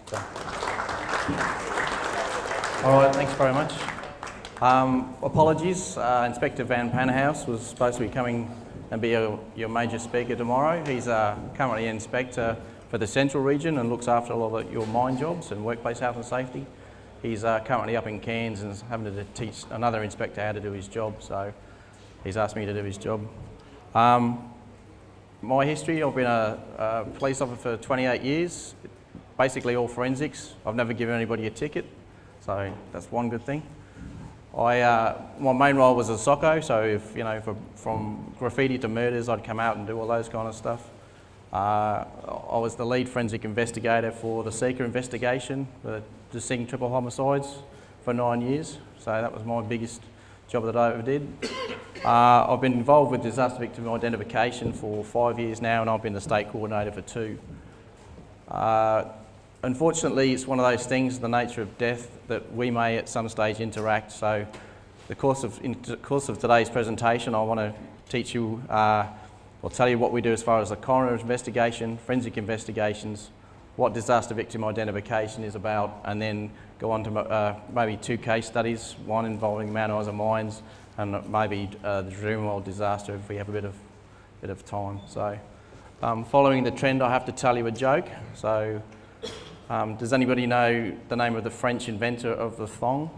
So. All right, thanks very much. Apologies, Inspector Van Panhouse was supposed to be coming and be your major speaker tomorrow. He's currently inspector for the Central region and looks after a lot of your mine jobs and workplace health and safety. He's currently up in Cairns and is having to teach another inspector how to do his job, so he's asked me to do his job. My history, I've been a police officer for 28 years, basically all forensics. I've never given anybody a ticket, so that's one good thing. My main role was a SOCO, so if, from graffiti to murders, I'd come out and do all those kind of stuff. I was the lead forensic investigator for the Seeker investigation, the distinct triple homicides, for 9 years. So that was my biggest job that I ever did. I've been involved with disaster victim identification for 5 years now, and I've been the state coordinator for 2. Unfortunately, it's one of those things, the nature of death, that we may at some stage interact. So in the course of today's presentation, I want to teach you, or tell you what we do as far as the coroner's investigation, forensic investigations, what disaster victim identification is about, and then go on to maybe 2 case studies, one involving Mount Isa mines and maybe the Dreamworld disaster if we have a bit of time. So following the trend, I have to tell you a joke. So does anybody know the name of the French inventor of the thong?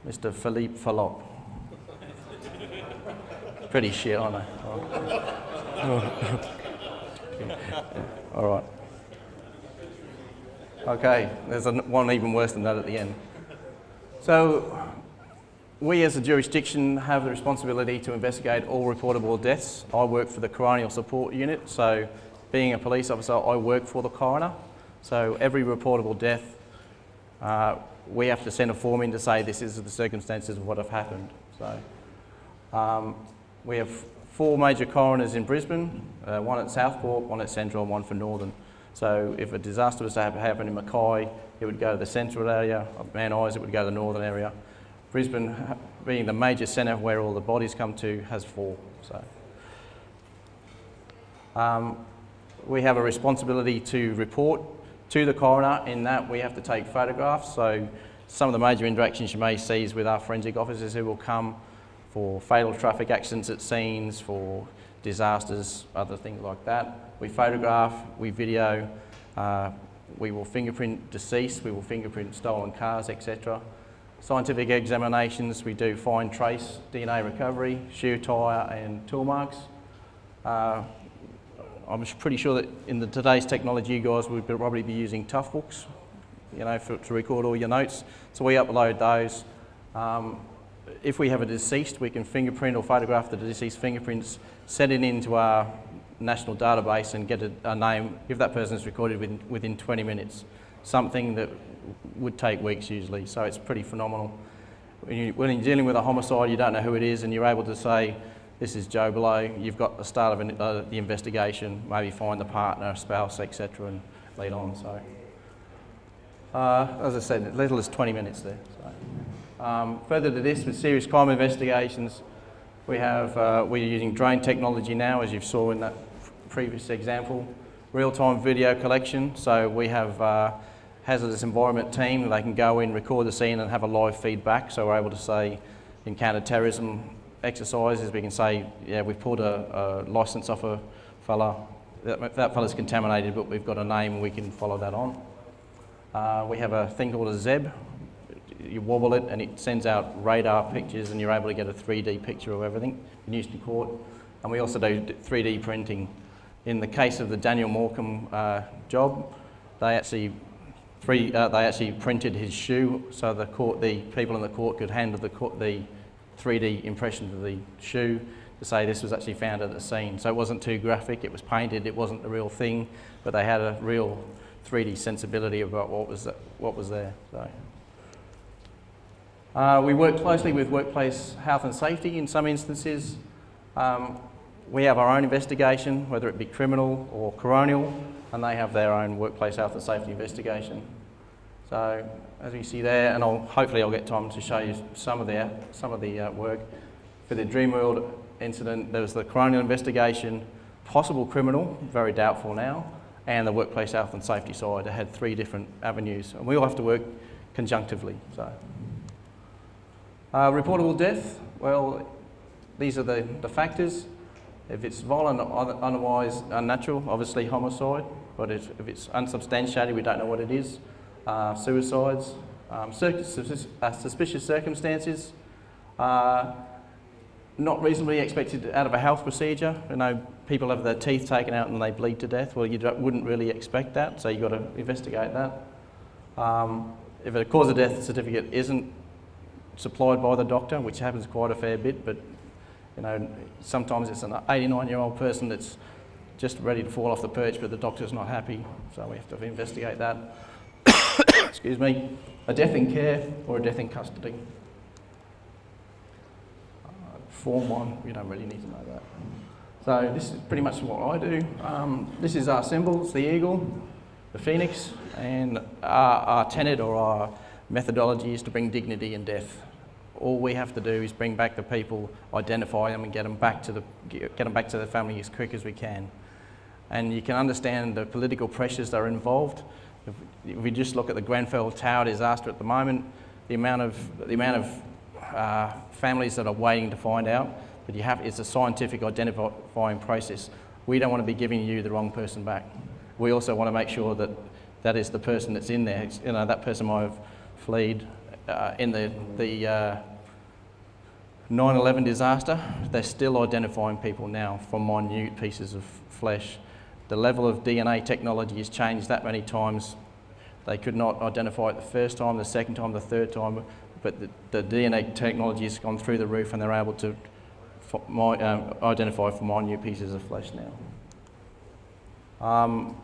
Mr. Philippe Fallope. Pretty shit, aren't they? All right. Okay, there's one even worse than that at the end. So we as a jurisdiction have the responsibility to investigate all reportable deaths. I work for the Coronial Support Unit, so being a police officer, I work for the coroner. So every reportable death, we have to send a form in to say this is the circumstances of what have happened. So we have 4 major coroners in Brisbane, one at Southport, one at Central, and one for Northern. So if a disaster was to happen in Mackay, it would go to the central area. Of Mount Isa, it would go to the northern area. Brisbane, being the major centre where all the bodies come to, has 4. So we have a responsibility to report to the coroner in that we have to take photographs. So some of the major interactions you may see is with our forensic officers who will come for fatal traffic accidents at scenes, for disasters, other things like that. We photograph, we video, we will fingerprint deceased, we will fingerprint stolen cars, etc. Scientific examinations, we do fine trace DNA recovery, shoe tyre and tool marks. I'm pretty sure that in today's technology, you guys would probably be using tough books, to record all your notes. So we upload those. If we have a deceased, we can fingerprint or photograph the deceased fingerprints, send it into our national database and get a name if that person is recorded within 20 minutes, something that would take weeks usually, so it's pretty phenomenal. When you're dealing with a homicide, you don't know who it is and you're able to say, this is Joe Blow, you've got the start of the investigation, maybe find the partner, spouse, etc. and lead on. So, as I said, as little as 20 minutes there. So. Further to this, with serious crime investigations, we're using drone technology now, as you saw in that previous example. Real-time video collection, so we have hazardous environment team. They can go in, record the scene and have a live feedback, so we're able to say in counter-terrorism exercises, we can say, yeah, we've pulled a licence off a fella, that fella's contaminated, but we've got a name and we can follow that on. We have a thing called a ZEB. You wobble it and it sends out radar pictures and you're able to get a 3D picture of everything in Euston Court. And we also do 3D printing. In the case of the Daniel Morecambe job, they actually printed his shoe so the people in the court could handle the 3D impression of the shoe to say this was actually found at the scene. So it wasn't too graphic, it was painted, it wasn't the real thing, but they had a real 3D sensibility about what was there. So. We work closely with workplace health and safety in some instances. We have our own investigation, whether it be criminal or coronial, and they have their own workplace health and safety investigation. So, as you see there, and hopefully I'll get time to show you some of the work. For the Dreamworld incident, there was the coronial investigation, possible criminal, very doubtful now, and the workplace health and safety side. It had 3 different avenues, and we all have to work conjunctively. So, reportable death, well, these are the factors. If it's violent or otherwise unnatural, obviously homicide, but if it's unsubstantiated, we don't know what it is. Suicides, suspicious circumstances, not reasonably expected out of a health procedure. You know, people have their teeth taken out and they bleed to death. Well, you wouldn't really expect that, so you've got to investigate that. If a cause of death certificate isn't supplied by the doctor, which happens quite a fair bit, but you know, sometimes it's an 89-year-old person that's just ready to fall off the perch, but the doctor's not happy, so we have to investigate that. Excuse me. A death in care or a death in custody. Form 1, you don't really need to know that. So this is pretty much what I do. This is our symbols, the eagle, the phoenix, and our tenet or our methodology is to bring dignity in death. All we have to do is bring back the people, identify them, and get them back to the family as quick as we can. And you can understand the political pressures that are involved. If we just look at the Grenfell Tower disaster at the moment, the amount of families that are waiting to find out, but it's a scientific identifying process. We don't want to be giving you the wrong person back. We also want to make sure that that is the person that's in there. You know, that person might have fled in the 9/11 disaster. They're still identifying people now from minute pieces of flesh. The level of DNA technology has changed that many times. They could not identify it the first time, the second time, the third time, but the DNA technology has gone through the roof and they're able to identify for minute pieces of flesh now.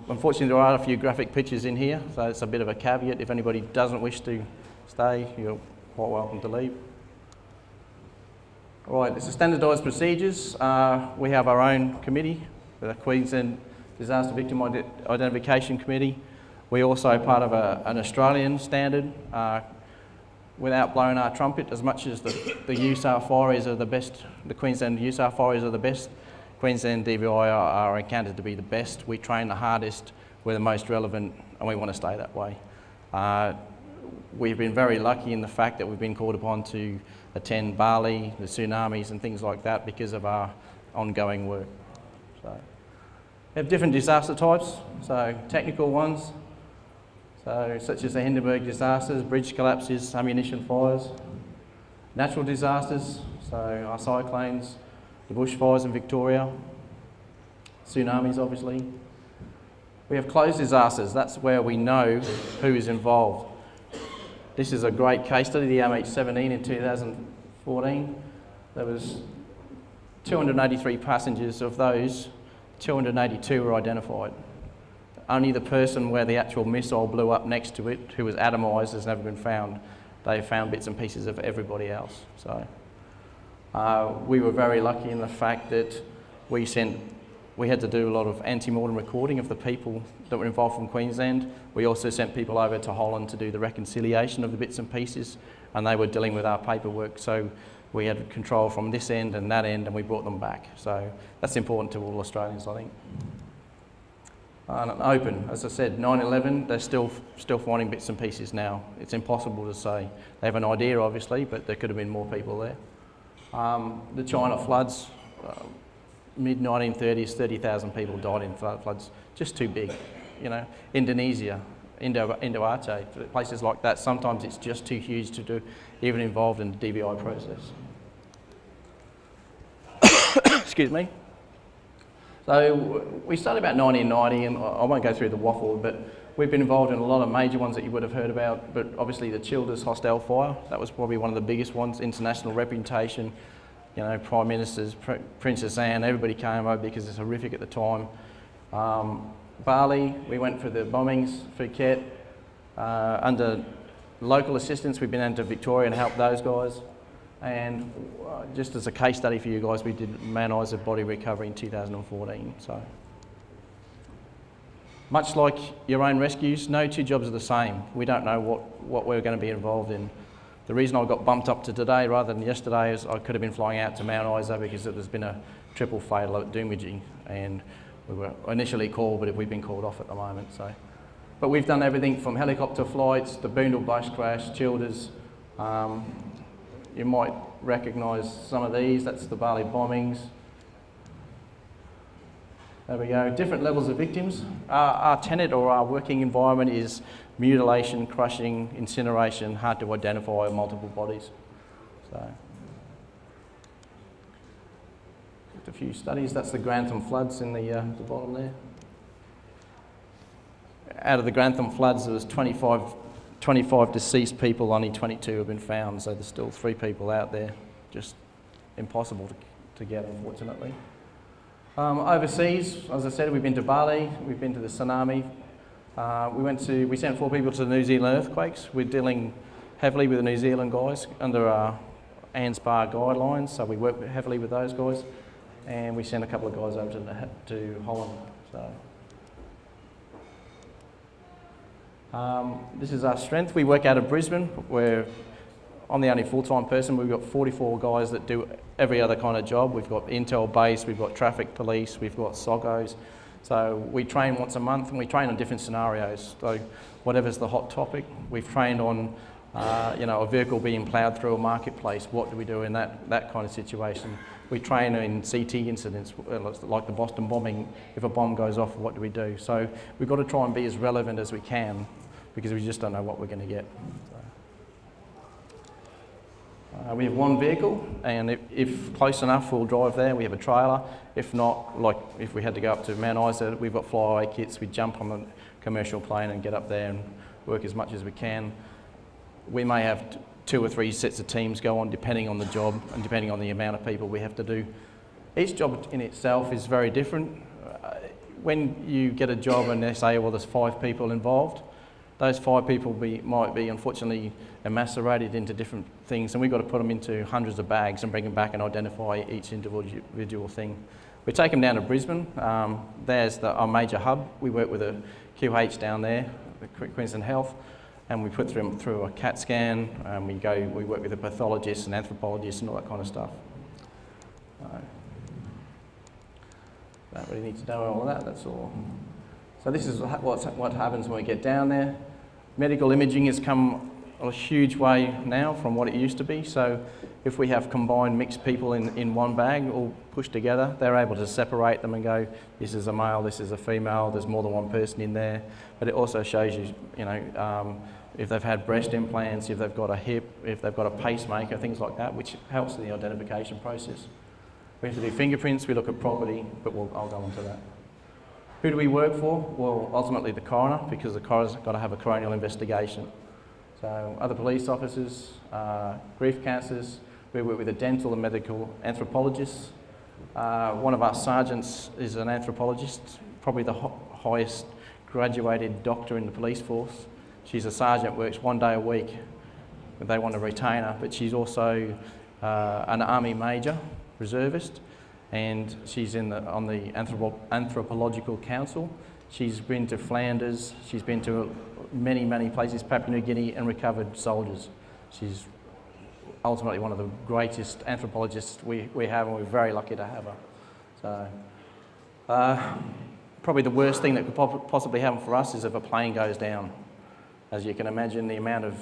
Unfortunately, there are a few graphic pictures in here, so it's a bit of a caveat. If anybody doesn't wish to stay, you're quite welcome to leave. All right, it's a standardised procedures. We have our own committee, the Queensland Disaster Victim Identification Committee. We're also part of an Australian standard. Without blowing our trumpet, as much as the USAR fireys are the best, the Queensland USAR fireys are the best, Queensland DVI are encountered to be the best. We train the hardest, we're the most relevant, and we want to stay that way. We've been very lucky in the fact that we've been called upon to attend Bali, the tsunamis and things like that because of our ongoing work. So, we have different disaster types, so technical ones, so such as the Hindenburg disasters, bridge collapses, ammunition fires. Natural disasters, so our cyclones, the bushfires in Victoria, tsunamis obviously. We have closed disasters, that's where we know who is involved. This is a great case study, the MH17 in 2014. There was 283 passengers. Of those, 282 were identified. Only the person where the actual missile blew up next to it, who was atomised, has never been found. They found bits and pieces of everybody else. So we were very lucky in the fact that we had to do a lot of anti-mortem recording of the people that were involved from Queensland. We also sent people over to Holland to do the reconciliation of the bits and pieces, and they were dealing with our paperwork. So we had control from this end and that end, and we brought them back. So that's important to all Australians, I think. And open, as I said, 9/11, they're still finding bits and pieces now. It's impossible to say. They have an idea, obviously, but there could have been more people there. The China floods, mid-1930s, 30,000 people died in floods. Just too big, you know. Indonesia, Indo-Aceh, places like that, sometimes it's just too huge to do, even involved in the DVI process. Excuse me. So we started about 1990, and I won't go through the waffle, but we've been involved in a lot of major ones that you would have heard about, but obviously the Childers hostel fire, that was probably one of the biggest ones, international reputation. You know, Prime Ministers, Princess Anne, everybody came over because it's horrific at the time. Bali, we went for the bombings, Phuket. Under local assistance, we've been into Victoria and helped those guys. And just as a case study for you guys, we did Man Eyes of Body Recovery in 2014. So, much like your own rescues, no two jobs are the same. We don't know what we're going to be involved in. The reason I got bumped up to today rather than yesterday is I could have been flying out to Mount Isa because there's been a triple fatal at Doomadgee, and We were initially called, but we've been called off at the moment. So, but we've done everything from helicopter flights, the Boondall bush crash, Childers. You might recognise some of these. That's the Bali bombings. There we go. Different levels of victims. Our tenet or our working environment is mutilation, crushing, incineration, hard to identify, multiple bodies. So, just a few studies. That's the Grantham floods in the bottom there. Out of the Grantham floods, there was 25 deceased people, only 22 have been found, so there's still 3 people out there. Just impossible to get, unfortunately. Overseas, as I said, we've been to Bali, we've been to the tsunami. We sent 4 people to the New Zealand earthquakes. We're dealing heavily with the New Zealand guys under our ANZPAR guidelines, so we work heavily with those guys. And we sent a couple of guys over to Holland. So, this is our strength. We work out of Brisbane. I'm the only full-time person. We've got 44 guys that do every other kind of job. We've got Intel base, we've got traffic police, we've got SOCOs. So we train once a month, and we train on different scenarios. So whatever's the hot topic, we've trained on, a vehicle being ploughed through a marketplace. What do we do in that kind of situation? We train in CT incidents, like the Boston bombing. If a bomb goes off, what do we do? So we've got to try and be as relevant as we can, because we just don't know what we're going to get. We have 1 vehicle, and if close enough, we'll drive there. We have a trailer. If not, like if we had to go up to Mount Isa, we've got flyaway kits. We jump on the commercial plane and get up there and work as much as we can. We may have 2 or 3 sets of teams go on, depending on the job and depending on the amount of people we have to do. Each job in itself is very different. When you get a job and they say, well, there's 5 people involved, those 5 people might be unfortunately emasculated into different things, and we've got to put them into hundreds of bags and bring them back and identify each individual thing. We take them down to Brisbane. There's our major hub. We work with a QH down there, the Queensland Health, and we put them through a CAT scan, and we work with a pathologist and anthropologist and all that kind of stuff. Don't really need to know all of that, that's all. So this is what happens when we get down there. Medical imaging has come a huge way now from what it used to be. So if we have combined mixed people in one bag, all pushed together, they're able to separate them and go, this is a male, this is a female, there's more than one person in there. But it also shows you, if they've had breast implants, if they've got a hip, if they've got a pacemaker, things like that, which helps in the identification process. We have to do fingerprints, we look at property, but I'll go on to that. Who do we work for? Well, ultimately the coroner, because the coroner's got to have a coronial investigation. So other police officers, grief counsellors, we work with a dental and medical anthropologist. One of our sergeants is an anthropologist, probably the highest graduated doctor in the police force. She's a sergeant, works 1 day a week. They want to retain her, but she's also an army major, reservist, and she's on the Anthropological Council. She's been to Flanders, she's been to many, many places, Papua New Guinea, and recovered soldiers. She's ultimately one of the greatest anthropologists we have, and we're very lucky to have her. So, probably the worst thing that could possibly happen for us is if a plane goes down. As you can imagine, the amount of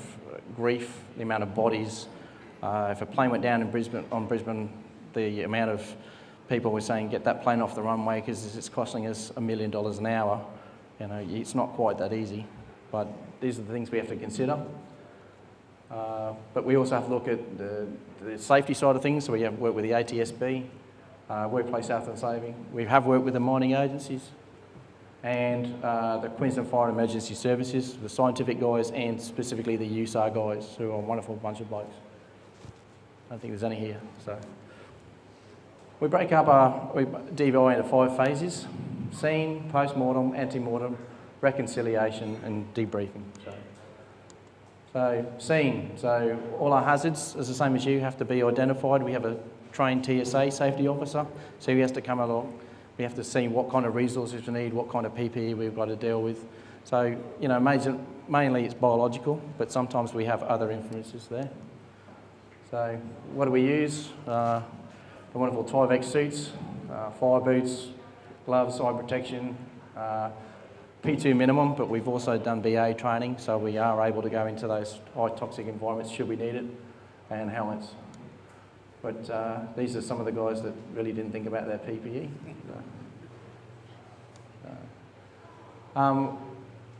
grief, the amount of bodies. If a plane went down in Brisbane, the amount of people were saying, get that plane off the runway because it's costing us $1 million an hour. It's not quite that easy, but these are the things we have to consider. But we also have to look at the safety side of things, so we have worked with the ATSB, Workplace Health and Saving. We have worked with the mining agencies and the Queensland Fire and Emergency Services, the scientific guys, and specifically the USAR guys, who are a wonderful bunch of blokes. I don't think there's any here. So we break up we DVI into 5 phases: scene, post-mortem, ante-mortem, reconciliation, and debriefing. So scene. So all our hazards, as the same as you, have to be identified. We have a trained TSA safety officer, so he has to come along. We have to see what kind of resources we need, what kind of PPE we've got to deal with. So, mainly it's biological, but sometimes we have other influences there. So what do we use? The wonderful Tyvek suits, fire boots, gloves, eye protection, P2 minimum, but we've also done BA training, so we are able to go into those high toxic environments should we need it, and helmets. But these are some of the guys that really didn't think about their PPE.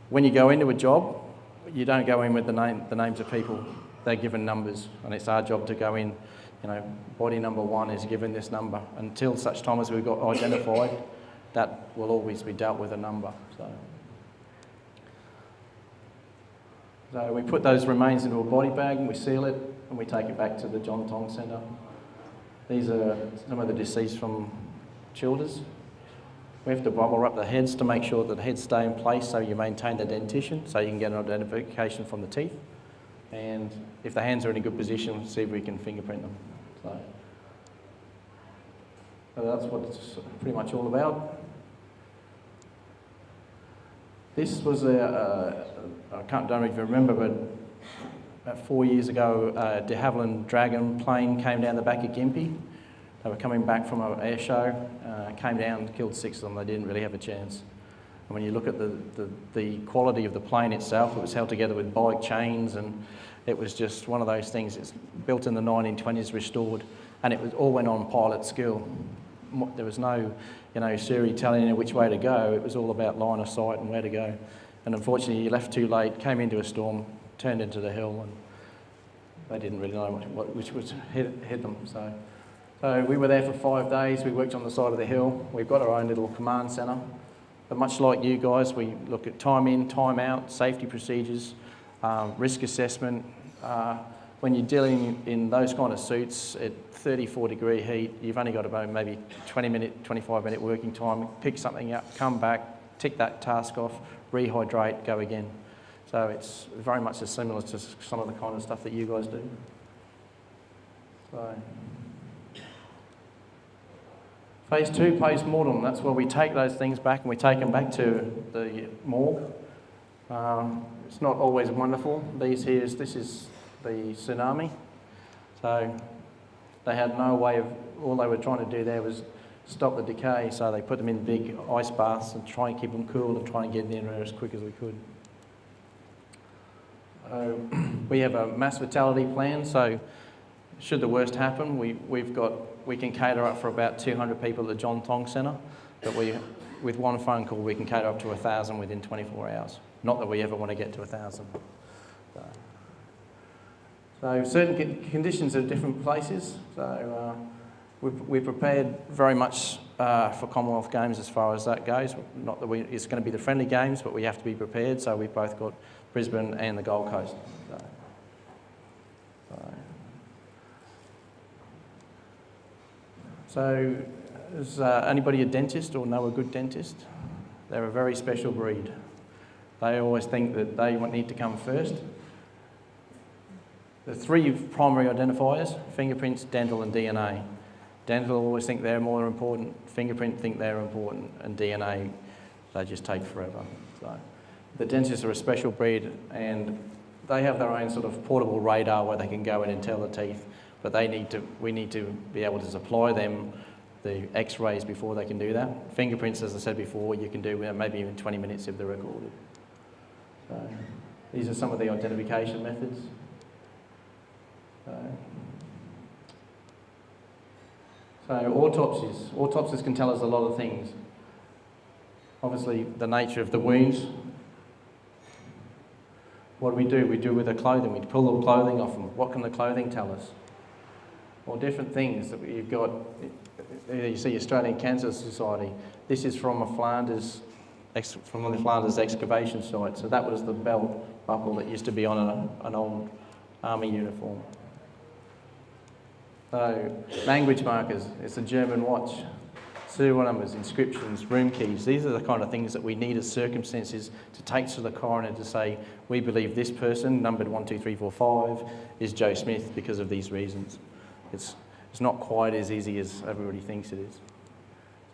When you go into a job, you don't go in with the names of people. They're given numbers, and it's our job to go in, you know, body number 1 is given this number. Until such time as we've got identified, that will always be dealt with a number. So we put those remains into a body bag and we seal it and we take it back to the John Tong Centre. These are some of the deceased from Childers. We have to bubble wrap the heads to make sure that the heads stay in place so you maintain the dentition so you can get an identification from the teeth. And if the hands are in a good position, see if we can fingerprint them. So that's what it's pretty much all about. This was I don't know if you remember, but about 4 years ago, a de Havilland Dragon plane came down the back of Gympie. They were coming back from an air show, came down, killed 6 of them. They didn't really have a chance. And when you look at the quality of the plane itself, it was held together with bike chains, and it was just one of those things. It's built in the 1920s, restored, and it was all went on pilot skill. There was no, Siri telling you which way to go. It was all about line of sight and where to go. And unfortunately, you left too late, came into a storm, turned into the hill, and they didn't really know which was hit them. So we were there for 5 days. We worked on the side of the hill. We've got our own little command centre. But much like you guys, we look at time in, time out, safety procedures, risk assessment. When you're dealing in those kind of suits at 34 degree heat, you've only got about maybe 20-minute, 25-minute working time. Pick something up, come back, tick that task off, rehydrate, go again. So it's very much as similar to some of the kind of stuff that you guys do. So, phase 2, post-mortem. That's where we take those things back and we take them back to the morgue. It's not always wonderful. This is the tsunami. So they had no way of, all they were trying to do there was stop the decay, so they put them in big ice baths and try and keep them cool and try and get in there as quick as we could. We have a mass fatality plan, so should the worst happen, we can cater up for about 200 people at the John Tong Centre, but with one phone call we can cater up to 1,000 within 24 hours. Not that we ever want to get to 1,000. So certain conditions at different places. So we're prepared very much for Commonwealth Games as far as that goes. Not that it's going to be the friendly games, but we have to be prepared. So we've both got Brisbane and the Gold Coast. So is anybody a dentist or know a good dentist? They're a very special breed. They always think that they need to come first. The 3 primary identifiers, fingerprints, dental and DNA. Dental always think they're more important, fingerprint think they're important, and DNA, they just take forever. So the dentists are a special breed and they have their own sort of portable radar where they can go in and tell the teeth, but we need to be able to supply them the x-rays before they can do that. Fingerprints, as I said before, you can do maybe even 20 minutes if they're recorded. So these are some of the identification methods. So autopsies. Autopsies can tell us a lot of things. Obviously, the nature of the wounds. What do? We do with the clothing. We pull the clothing off them. What can the clothing tell us? Or different things that you've got. You see Australian Cancer Society. This is from the Flanders excavation site. So that was the belt buckle that used to be on an old army uniform. So language markers. It's a German watch. Serial numbers, inscriptions, room keys. These are the kind of things that we need as circumstances to take to the coroner to say, we believe this person, numbered 1, 2, 3, 4, 5, is Joe Smith because of these reasons. It's not quite as easy as everybody thinks it is.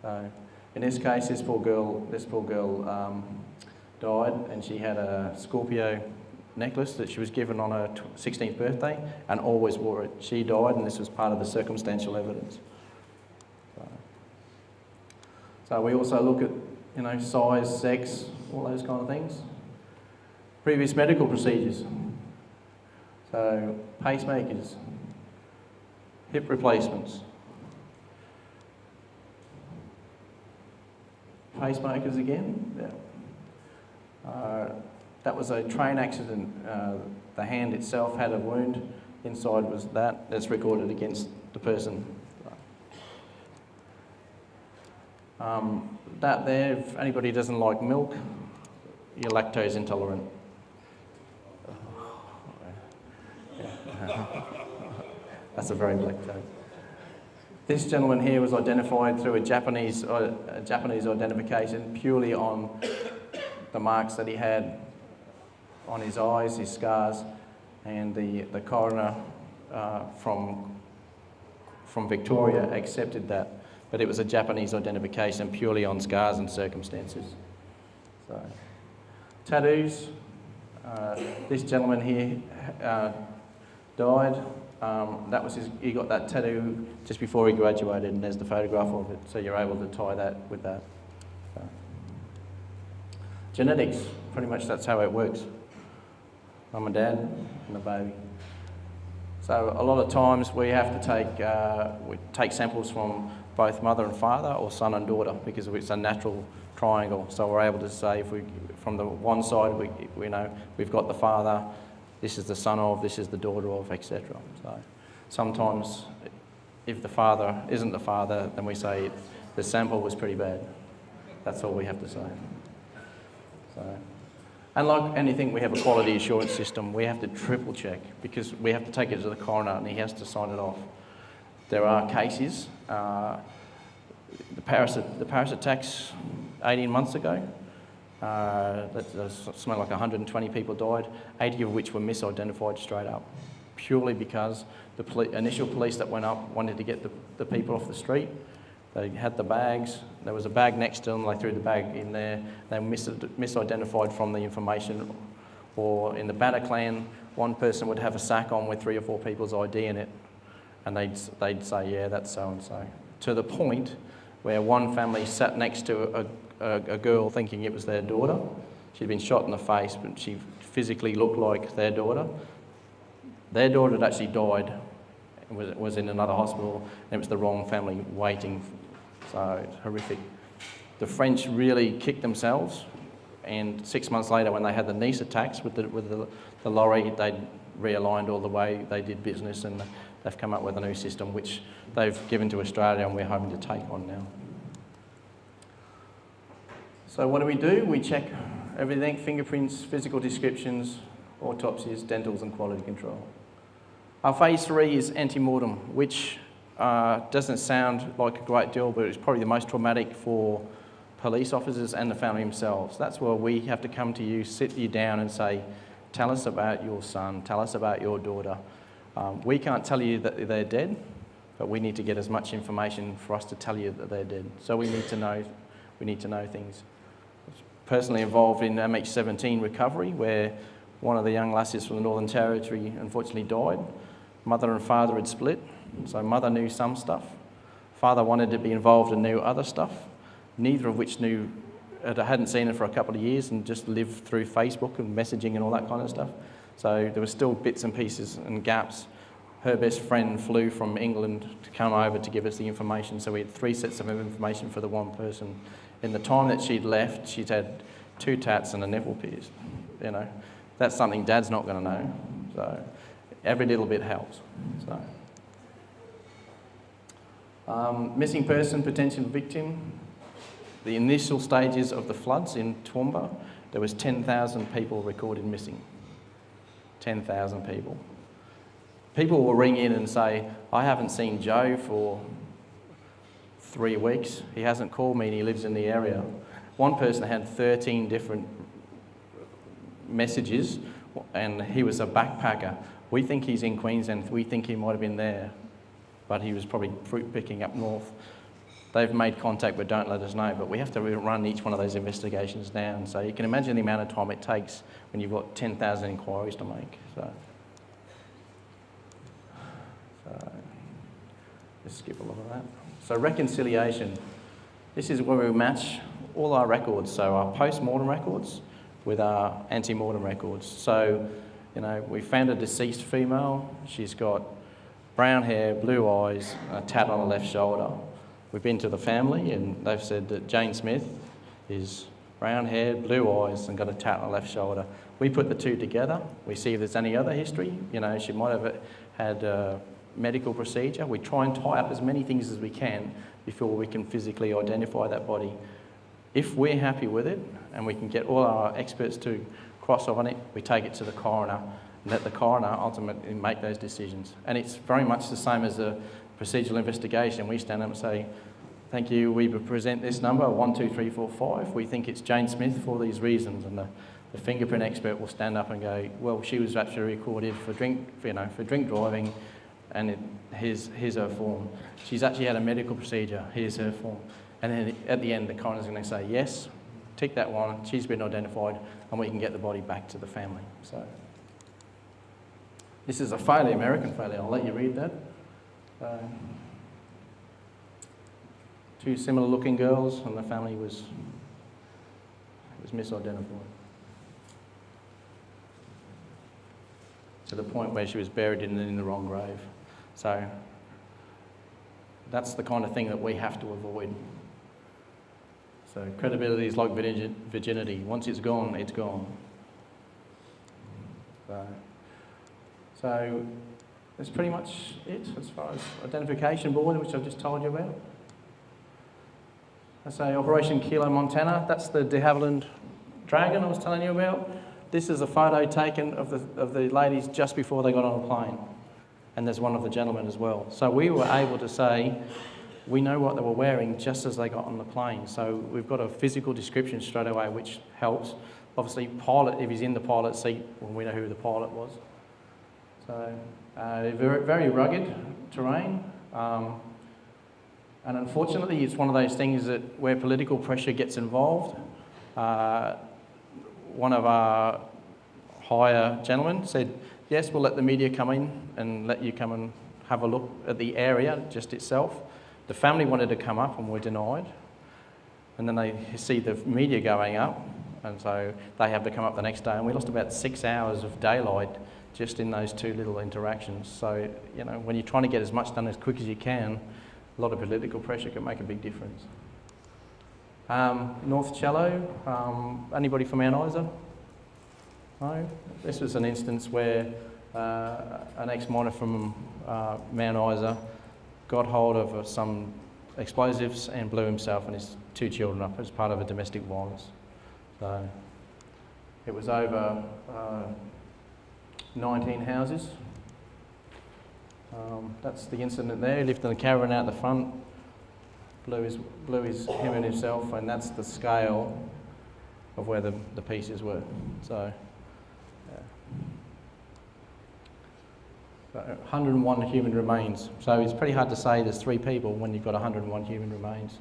So in this case, this poor girl died, and she had a Scorpio necklace that she was given on her 16th birthday and always wore it. She died, and this was part of the circumstantial evidence. So we also look at, size, sex, all those kind of things. Previous medical procedures. So pacemakers, hip replacements, pacemakers again. Yeah. That was a train accident. The hand itself had a wound. Inside was that. That's recorded against the person. That there, if anybody doesn't like milk, you're lactose intolerant. That's a very black joke. This gentleman here was identified through a Japanese identification purely on the marks that he had on his eyes, his scars, and the coroner from Victoria accepted that, but it was a Japanese identification purely on scars and circumstances. So, tattoos. This gentleman here died. That was he got that tattoo just before he graduated, and there's the photograph of it, so you're able to tie that with that. So. Genetics, pretty much that's how it works. Mum and dad and the baby. So a lot of times we have to take samples from both mother and father or son and daughter because it's a natural triangle. So we're able to say if from the one side we know we've got the father, this is the son of, this is the daughter of, etc. So sometimes if the father isn't the father, then we say the sample was pretty bad. That's all we have to say. So. And like anything, we have a quality assurance system. We have to triple check because we have to take it to the coroner and he has to sign it off. There are cases. The Paris attacks 18 months ago, something like 120 people died, 80 of which were misidentified straight up, purely because the initial police that went up wanted to get the people off the street. They had the bags, there was a bag next to them, they threw the bag in there, they were misidentified from the information. Or in the Bataclan, one person would have a sack on with 3 or 4 people's ID in it, and they'd say, yeah, that's so-and-so. To the point where one family sat next to a girl thinking it was their daughter. She'd been shot in the face, but she physically looked like their daughter. Their daughter had actually died, was in another hospital, and it was the wrong family waiting. So it's horrific. The French really kicked themselves, and 6 months later when they had the Nice attacks with the lorry, they'd realigned all the way they did business, and they've come up with a new system which they've given to Australia and we're hoping to take on now. So what do? We check everything: fingerprints, physical descriptions, autopsies, dentals and quality control. Our phase 3 is antemortem, which doesn't sound like a great deal, but it's probably the most traumatic for police officers and the family themselves. That's where we have to come to you, sit you down and say, tell us about your son, tell us about your daughter. We can't tell you that they're dead, but we need to get as much information for us to tell you that they're dead. So we need to know things. Personally involved in MH17 recovery, where one of the young lassies from the Northern Territory unfortunately died. Mother and father had split, so mother knew some stuff. Father wanted to be involved and knew other stuff, neither of which hadn't seen her for a couple of years and just lived through Facebook and messaging and all that kind of stuff. So there were still bits and pieces and gaps. Her best friend flew from England to come over to give us the information, so we had 3 sets of information for the one person. In the time that she'd left, she'd had 2 tats and a nipple pierced. That's something Dad's not going to know. So every little bit helps. So missing person, potential victim. The initial stages of the floods in Toowoomba, there was 10,000 people recorded missing. 10,000 people. People will ring in and say, I haven't seen Joe for 3 weeks. He hasn't called me and he lives in the area. One person had 13 different messages and he was a backpacker. We think he's in Queensland. We think he might have been there, but he was probably fruit picking up north. They've made contact but don't let us know, but we have to run each one of those investigations down. So you can imagine the amount of time it takes when you've got 10,000 inquiries to make. So just skip a lot of that. So reconciliation. This is where we match all our records, so our post-mortem records with our ante-mortem records. So, we found a deceased female. She's got brown hair, blue eyes, a tat on the left shoulder. We've been to the family and they've said that Jane Smith is brown hair, blue eyes and got a tat on the left shoulder. We put the two together. We see if there's any other history. She might have had a medical procedure. We try and tie up as many things as we can before we can physically identify that body. If we're happy with it and we can get all our experts to cross off on it, we take it to the coroner and let the coroner ultimately make those decisions. And it's very much the same as a procedural investigation. We stand up and say, thank you, we present this number, 1, 2, 3, 4, 5. We think it's Jane Smith for these reasons. And the fingerprint expert will stand up and go, well, she was actually recorded for drink driving, and here's her form. She's actually had a medical procedure, here's her form. And then at the end, the coroner's going to say, yes, tick that one, she's been identified, and we can get the body back to the family. So this is a failure, American failure. I'll let you read that. Two similar looking girls, and the family was misidentified. To the point where she was buried in the wrong grave. So that's the kind of thing that we have to avoid. So credibility is like virginity. Once it's gone, it's gone. So that's pretty much it as far as identification board, which I've just told you about. I say Operation Kilo Montana. That's the de Havilland Dragon I was telling you about. This is a photo taken of the ladies just before they got on a plane. And there's one of the gentlemen as well. So we were able to say, we know what they were wearing just as they got on the plane. So we've got a physical description straight away, which helps. Obviously, pilot, if he's in the pilot seat, well, we know who the pilot was. So very, very rugged terrain. And unfortunately, it's one of those things that where political pressure gets involved. One of our higher gentlemen said, yes, we'll let the media come in and let you come and have a look at the area just itself. The family wanted to come up and were denied. And then they see the media going up, and so they have to come up the next day. And we lost about 6 hours of daylight just in those two little interactions. So, when you're trying to get as much done as quick as you can, a lot of political pressure can make a big difference. North Cello, anybody from Mount Isa? No? This was an instance where an ex-miner from Mount Isa got hold of some explosives and blew himself and his 2 children up as part of a domestic violence. So it was over 19 houses. That's the incident there. He lived in a caravan out the front, blew him and himself, and that's the scale of where the pieces were. So, yeah. So 101 human remains. So it's pretty hard to say there's 3 people when you've got 101 human remains.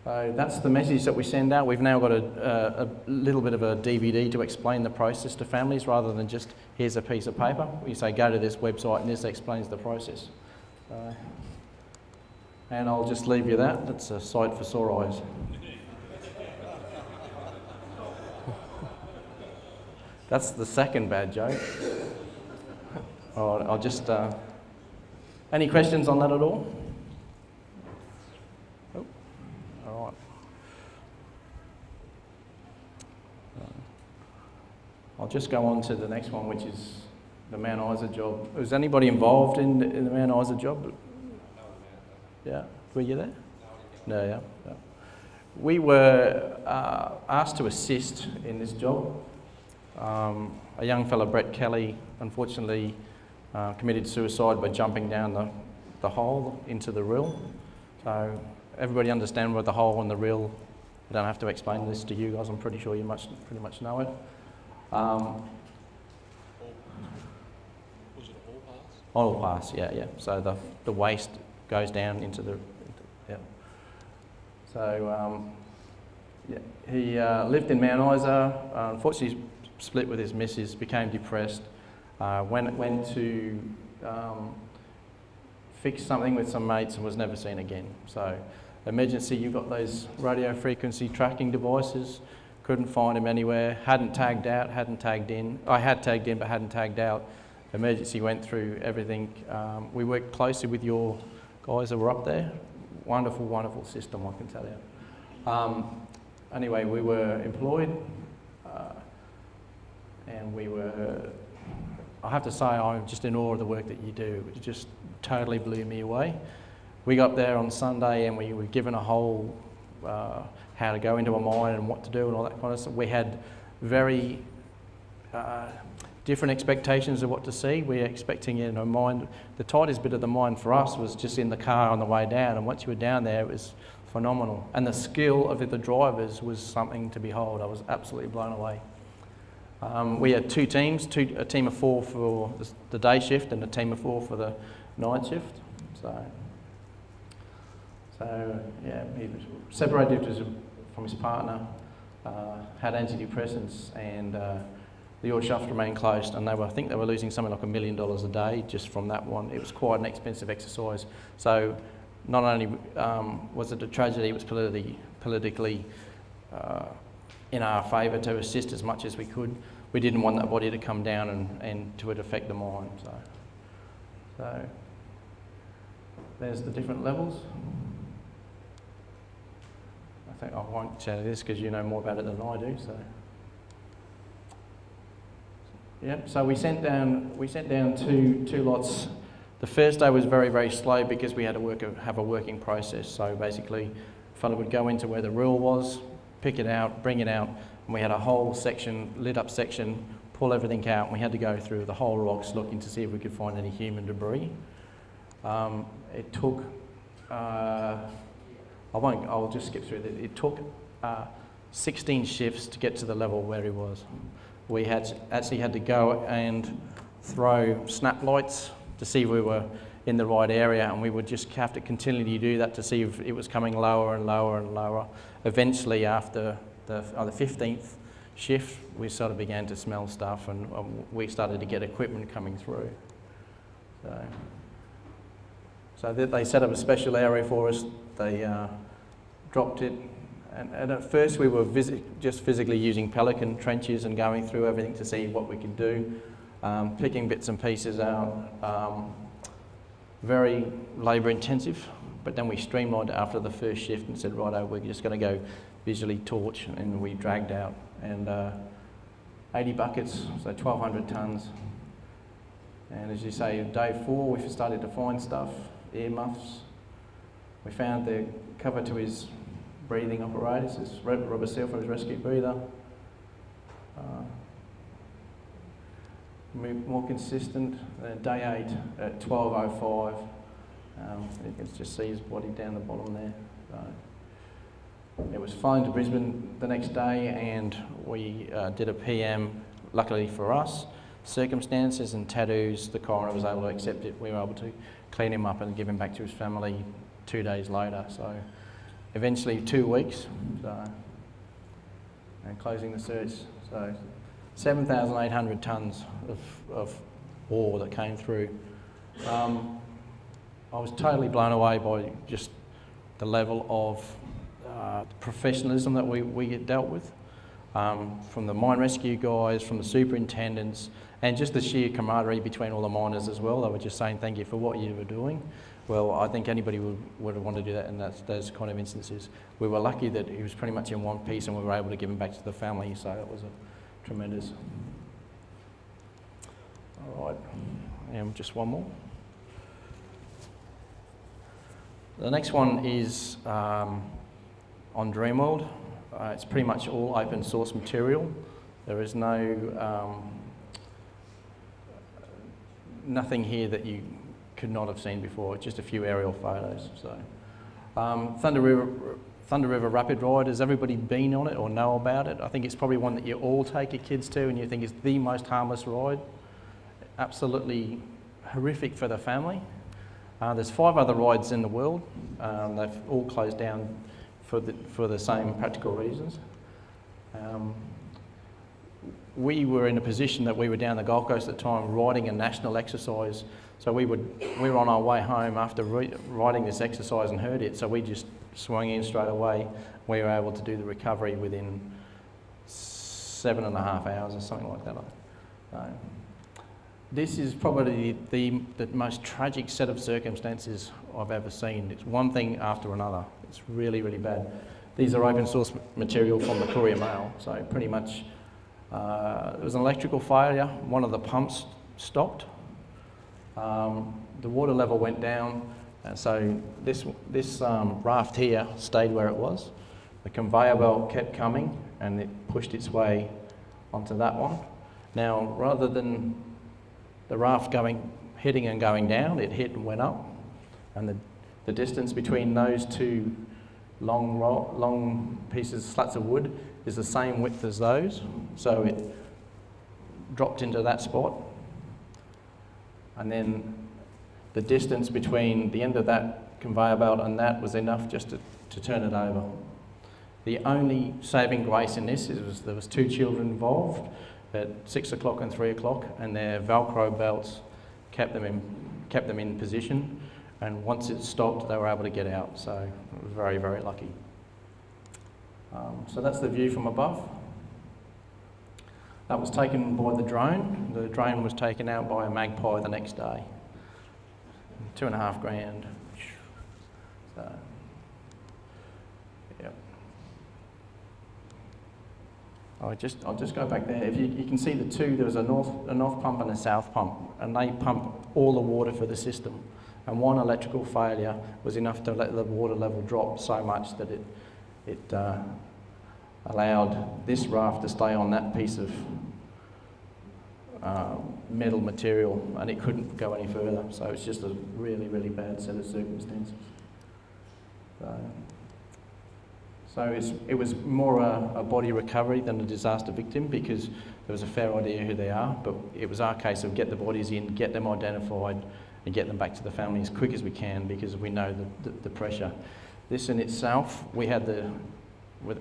So that's the message that we send out. We've now got a little bit of a DVD to explain the process to families rather than just, here's a piece of paper. We say, go to this website and this explains the process. And I'll just leave you that. That's a sight for sore eyes. That's the second bad joke. All right, I'll just... any questions on that at all? Oh, all right. I'll just go on to the next one, which is the Mount Isa job. Was anybody involved in the Mount Isa job? Yeah, were you there? No, yeah. We were asked to assist in this job. A young fellow, Brett Kelly, unfortunately committed suicide by jumping down the hole into the rill. So everybody understand what the hole and the rill, I don't have to explain this to you guys, I'm pretty sure you pretty much know it. Was it a hole pass? Hole pass, yeah. So the waste goes down into the, yeah. So he lived in Mount Isa, unfortunately split with his missus, became depressed, went to fixed something with some mates and was never seen again. So emergency, you got those radio frequency tracking devices, couldn't find him anywhere, hadn't tagged out, hadn't tagged in. I had tagged in but hadn't tagged out. Emergency went through everything. We worked closely with your guys that were up there. Wonderful, wonderful system, I can tell you. Anyway, we were employed and we were, I have to say, I'm just in awe of the work that you do. It just totally blew me away. We got there on Sunday and we were given a whole how to go into a mine and what to do and all that kind of stuff. We had very different expectations of what to see. We were expecting in a mine, the tightest bit of the mine for us was just in the car on the way down, and once you were down there it was phenomenal. And the skill of the drivers was something to behold. I was absolutely blown away. We had two teams, a team of 4 for the day shift and a team of 4 for the night shift. So yeah, he was separated from his partner, had antidepressants, and the ore shaft remained closed, and I think they were losing something like $1 million a day just from that one. It was quite an expensive exercise. So not only was it a tragedy, it was politically in our favour to assist as much as we could. We didn't want that body to come down and to it affect the mine. So there's the different levels. I think I won't chat this because you know more about it than I do. So yeah, so we sent down two lots. The first day was very, very slow because we had to have a working process. So basically, a fellow would go into where the reel was, pick it out, bring it out, and we had a whole section, lit up section, pull everything out, and we had to go through the whole rocks looking to see if we could find any human debris. It took, I'll just skip through that. It took 16 shifts to get to the level where he was. We actually had to go and throw snap lights to see if we were in the right area, and we would just have to continually do that to see if it was coming lower and lower and lower. Eventually, after the 15th shift, we sort of began to smell stuff, and we started to get equipment coming through. So they set up a special area for us. They dropped it. And at first we were just physically using Pelican trenches and going through everything to see what we could do, picking bits and pieces out. Very labour intensive, but then we streamlined it after the first shift and said, righto, we're just going to go visually torch, and we dragged out. And 80 buckets, so 1,200 tonnes. And as you say, day 4 we started to find stuff, earmuffs. We found the cover to his breathing apparatus, this rubber seal for his rescue breather. More consistent. Day 8 at 12:05. You can just see his body down the bottom there. It was flown to Brisbane the next day, and we did a PM. Luckily for us, circumstances and tattoos, the coroner was able to accept it. We were able to clean him up and give him back to his family 2 days later. So eventually 2 weeks, and closing the search. So 7,800 tonnes of ore that came through. I was totally blown away by just the level of professionalism that we get dealt with, from the mine rescue guys, from the superintendents, and just the sheer camaraderie between all the miners as well. They were just saying thank you for what you were doing. Well, I think anybody would want to do that in those kind of instances. We were lucky that he was pretty much in one piece and we were able to give him back to the family, so it was a tremendous. All right, and just one more. The next one is on Dreamworld. It's pretty much all open source material. There is nothing here that you could not have seen before, just a few aerial photos. So, Thunder River Rapid Ride, has everybody been on it or know about it? I think it's probably one that you all take your kids to and you think is the most harmless ride. Absolutely horrific for the family. There's 5 other rides in the world. They've all closed down for the same practical reasons. we were in a position that we were down the Gold Coast at the time riding a national exercise. So we were on our way home after riding this exercise and heard it. So we just swung in straight away. We were able to do the recovery within 7.5 hours or something like that. So this is probably the most tragic set of circumstances I've ever seen. It's one thing after another. It's really, really bad. These are open source material from the Courier Mail. So pretty much there was an electrical failure. One of the pumps stopped. The water level went down, and so this raft here stayed where it was. The conveyor belt kept coming, and it pushed its way onto that one. Now, rather than the raft hitting and going down, it hit and went up, and the distance between those two long pieces, slats of wood, is the same width as those. So it dropped into that spot. And then the distance between the end of that conveyor belt and that was enough just to turn it over. The only saving grace in this is there was 2 children involved at 6 o'clock and 3 o'clock, and their Velcro belts kept them in position. And once it stopped, they were able to get out. So it was very, very lucky. So that's the view from above. That was taken by the drone. The drone was taken out by a Magpie the next day. 2.5 grand. So, yeah. I'll just go back there. If you can see the two, there was a north pump and a south pump, and they pump all the water for the system. And one electrical failure was enough to let the water level drop so much that it allowed this raft to stay on that piece of metal material, and it couldn't go any further. So it's just a really, really bad set of circumstances. So it was more a body recovery than a disaster victim, because there was a fair idea who they are, but it was our case of get the bodies in, get them identified, and get them back to the family as quick as we can, because we know the pressure. This in itself, we had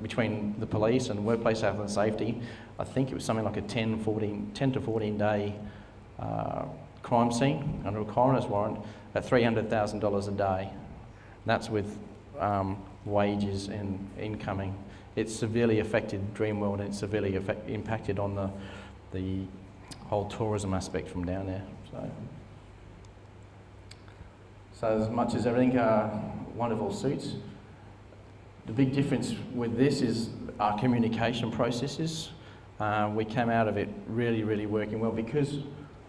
between the police and workplace health and safety, I think it was something like a 10 to 14 day crime scene under a coroner's warrant at $300,000 a day. That's with wages and incoming. It's severely affected Dreamworld, and it's severely impacted on the whole tourism aspect from down there. So as much as everything are wonderful suits, the big difference with this is our communication processes. We came out of it really, really working well because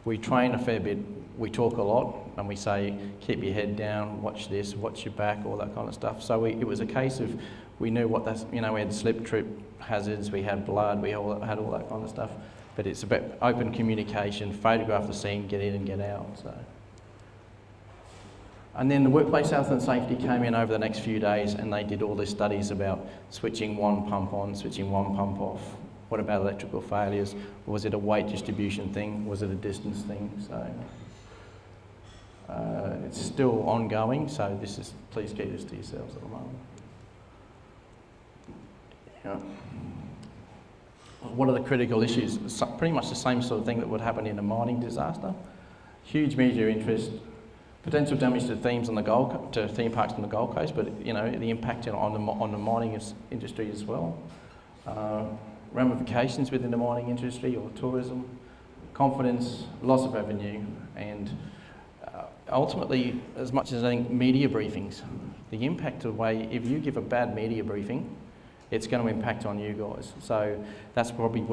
we train a fair bit. We talk a lot and we say, keep your head down, watch this, watch your back, all that kind of stuff. So it was a case of, we knew what that's, we had slip, trip hazards, we had blood, we had all that kind of stuff. But it's about open communication, photograph the scene, get in and get out. So. And then the workplace health and safety came in over the next few days, and they did all these studies about switching one pump on, switching one pump off. What about electrical failures? Was it a weight distribution thing? Was it a distance thing? So it's still ongoing, so please keep this to yourselves at the moment. Yeah. What are the critical issues? Pretty much the same sort of thing that would happen in a mining disaster. Huge media interest, potential damage to theme parks on the Gold Coast, but the impact on the mining industry as well. Ramifications within the mining industry or tourism, confidence, loss of revenue, and ultimately, as much as anything, media briefings. The impact of if you give a bad media briefing, it's going to impact on you guys. So that's probably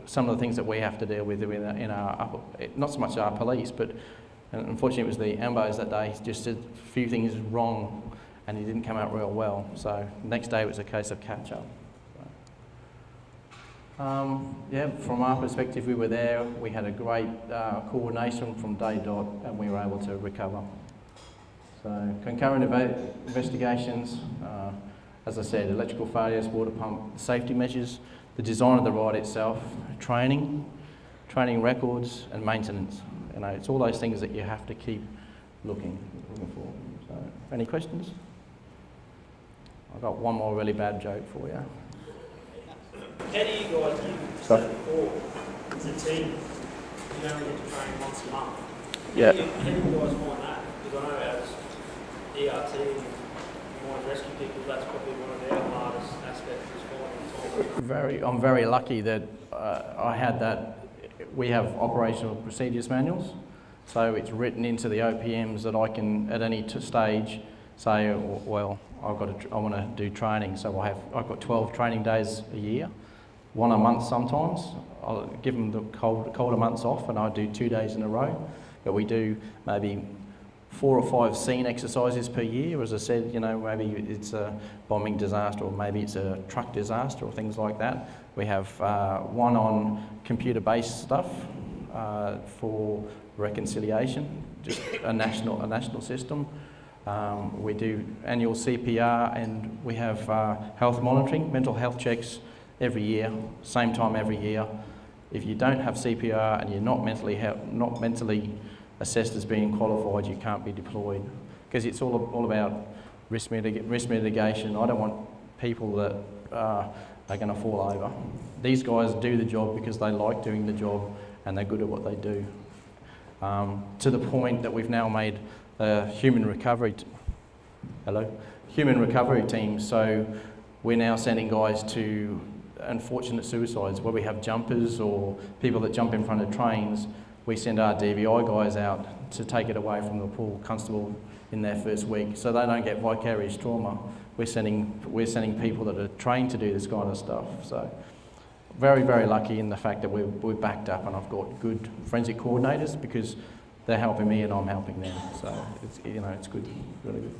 some of the things that we have to deal with in our not so much our police, but unfortunately it was the AMBOs that day just did a few things wrong, and it didn't come out real well. So the next day it was a case of catch up. From our perspective, we were there. We had a great coordination from day dot, and we were able to recover. So concurrent investigations, as I said, electrical failures, water pump, safety measures, the design of the ride itself, training records, and maintenance. It's all those things that you have to keep looking for. So, any questions? I've got one more really bad joke for you. How do you guys, you said it before, as a team, you only get to train once a month. Yeah. How do you guys find that? Because I know as ERT and mine rescue people, that's probably one of our hardest aspects is finding time. I'm very lucky that I had that. We have operational procedures manuals, so it's written into the OPMs that I can at any stage say, well, I want to do training. So I've got 12 training days a year, one a month sometimes. I'll give them the colder months off, and I do 2 days in a row. But we do maybe 4 or 5 scene exercises per year. As I said, you know, maybe it's a bombing disaster, or maybe it's a truck disaster, or things like that. We have one on computer-based stuff for reconciliation, just a national system. We do annual CPR, and we have health monitoring, mental health checks every year, same time every year. If you don't have CPR and you're not mentally assessed as being qualified, you can't be deployed, because it's all about risk mitigation. I don't want people that are going to fall over. These guys do the job because they like doing the job and they're good at what they do. To the point that we've now made a human recovery team. So we're now sending guys to unfortunate suicides where we have jumpers or people that jump in front of trains. We send our DVI guys out to take it away from the pool constable in their first week, so they don't get vicarious trauma. We're sending people that are trained to do this kind of stuff. So very, very lucky in the fact that we're backed up, and I've got good forensic coordinators because they're helping me and I'm helping them. So it's, you know, it's good, really good.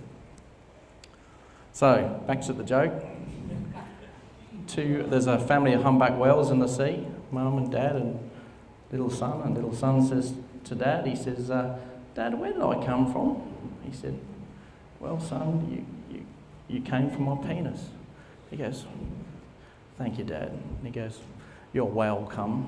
So back to the joke. There's a family of humpback whales in the sea, mum and dad and little son, and little son says to dad, he says, Dad, where did I come from? He said, well, son, you came from my penis. He goes, thank you, Dad. And he goes, you're welcome.